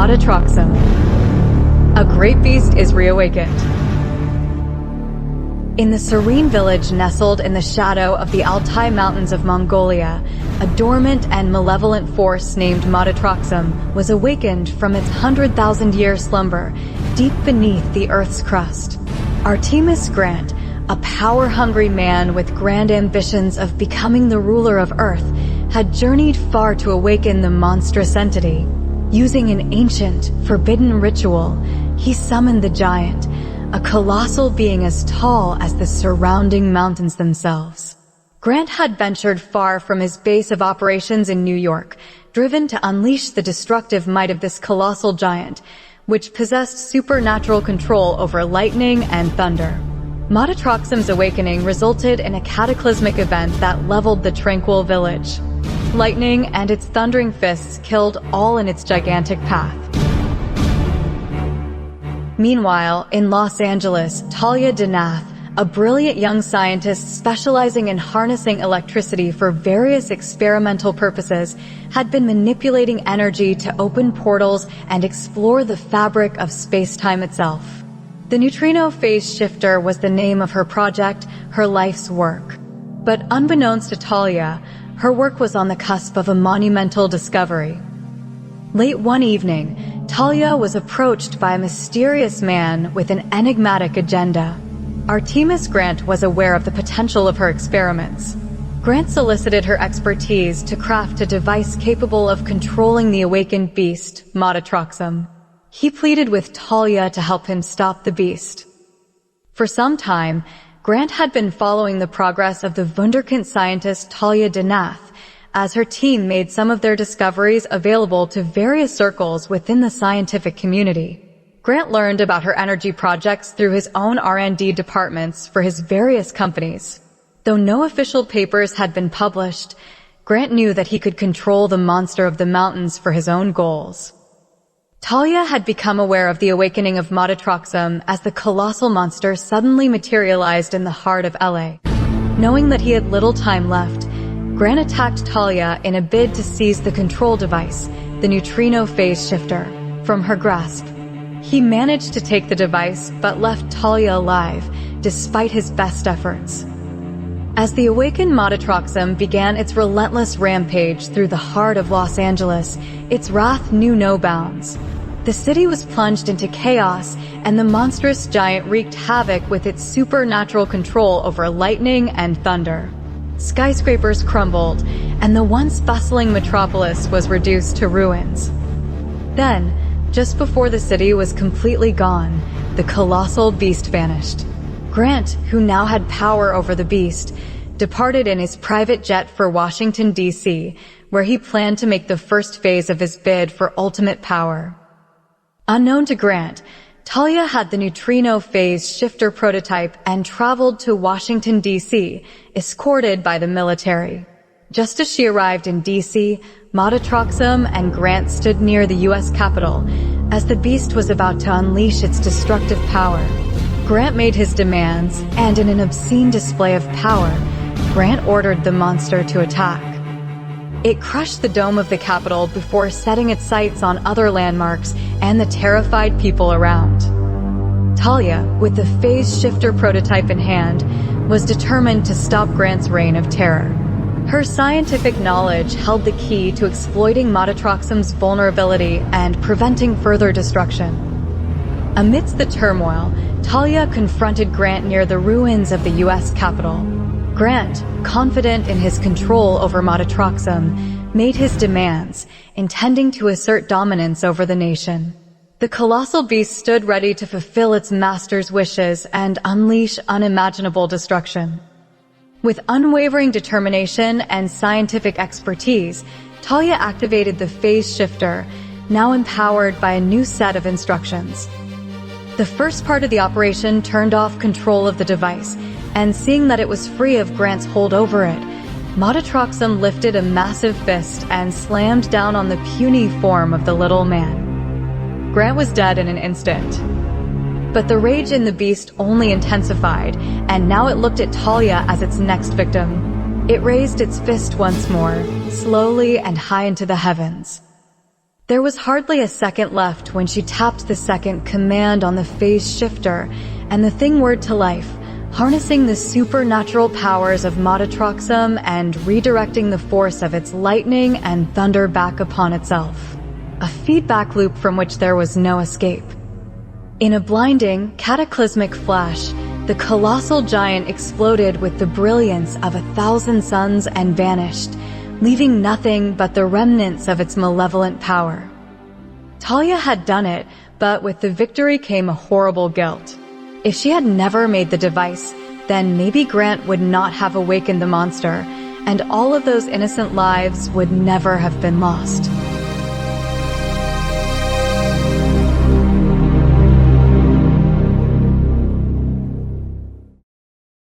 Modotroxam. A great beast is reawakened. In the serene village nestled in the shadow of the Altai Mountains of Mongolia, a dormant and malevolent force named Modotroxam was awakened from its 100,000-year slumber deep beneath the Earth's crust. Artimus Grant, a power-hungry man with grand ambitions of becoming the ruler of Earth, had journeyed far to awaken the monstrous entity. Using an ancient, forbidden ritual, he summoned the giant, a colossal being as tall as the surrounding mountains themselves. Grant had ventured far from his base of operations in New York, driven to unleash the destructive might of this colossal giant, which possessed supernatural control over lightning and thunder. Modotroxam's awakening resulted in a cataclysmic event that leveled the tranquil village. Lightning and its thundering fists killed all in its gigantic path. Meanwhile, in Los Angeles, Talya Denath, a brilliant young scientist specializing in harnessing electricity for various experimental purposes, had been manipulating energy to open portals and explore the fabric of space-time itself. The Neutrino Phase Shifter was the name of her project, her life's work. But unbeknownst to Talya, her work was on the cusp of a monumental discovery. Late one evening, Talya was approached by a mysterious man with an enigmatic agenda. Artimus Grant was aware of the potential of her experiments. Grant solicited her expertise to craft a device capable of controlling the awakened beast, Modotroxam. He pleaded with Talya to help him stop the beast. For some time, Grant had been following the progress of the wunderkind scientist Talya Denath, as her team made some of their discoveries available to various circles within the scientific community. Grant learned about her energy projects through his own R&D departments for his various companies. Though no official papers had been published, Grant knew that he could control the monster of the mountains for his own goals. Talya had become aware of the awakening of Modotroxam as the colossal monster suddenly materialized in the heart of LA. Knowing that he had little time left, Grant attacked Talya in a bid to seize the control device, the Neutrino Phase Shifter, from her grasp. He managed to take the device, but left Talya alive, despite his best efforts. As the awakened Modotroxam began its relentless rampage through the heart of Los Angeles, its wrath knew no bounds. The city was plunged into chaos, and the monstrous giant wreaked havoc with its supernatural control over lightning and thunder. Skyscrapers crumbled, and the once bustling metropolis was reduced to ruins. Then, just before the city was completely gone, the colossal beast vanished. Grant, who now had power over the beast, departed in his private jet for Washington, D.C., where he planned to make the first phase of his bid for ultimate power. Unknown to Grant, Talya had the Neutrino Phase Shifter prototype and traveled to Washington, D.C., escorted by the military. Just as she arrived in D.C., Modotroxam and Grant stood near the U.S. Capitol as the beast was about to unleash its destructive power. Grant made his demands, and in an obscene display of power, Grant ordered the monster to attack. It crushed the dome of the Capitol before setting its sights on other landmarks and the terrified people around. Talya, with the Phase Shifter prototype in hand, was determined to stop Grant's reign of terror. Her scientific knowledge held the key to exploiting Modotroxam's vulnerability and preventing further destruction. Amidst the turmoil, Talya confronted Grant near the ruins of the U.S. Capitol. Grant, confident in his control over Modotroxam, made his demands, intending to assert dominance over the nation. The colossal beast stood ready to fulfill its master's wishes and unleash unimaginable destruction. With unwavering determination and scientific expertise, Talya activated the Phase Shifter, now empowered by a new set of instructions. The first part of the operation turned off control of the device, and seeing that it was free of Grant's hold over it, Modotroxam lifted a massive fist and slammed down on the puny form of the little man. Grant was dead in an instant. But the rage in the beast only intensified, and now it looked at Talya as its next victim. It raised its fist once more, slowly and high into the heavens. There was hardly a second left when she tapped the second command on the phase shifter, and the thing whirred to life, harnessing the supernatural powers of Modotroxam and redirecting the force of its lightning and thunder back upon itself. A feedback loop from which there was no escape. In a blinding, cataclysmic flash, the colossal giant exploded with the brilliance of 1,000 suns and vanished, leaving nothing but the remnants of its malevolent power. Talya had done it, but with the victory came a horrible guilt. If she had never made the device, then maybe Grant would not have awakened the monster, and all of those innocent lives would never have been lost.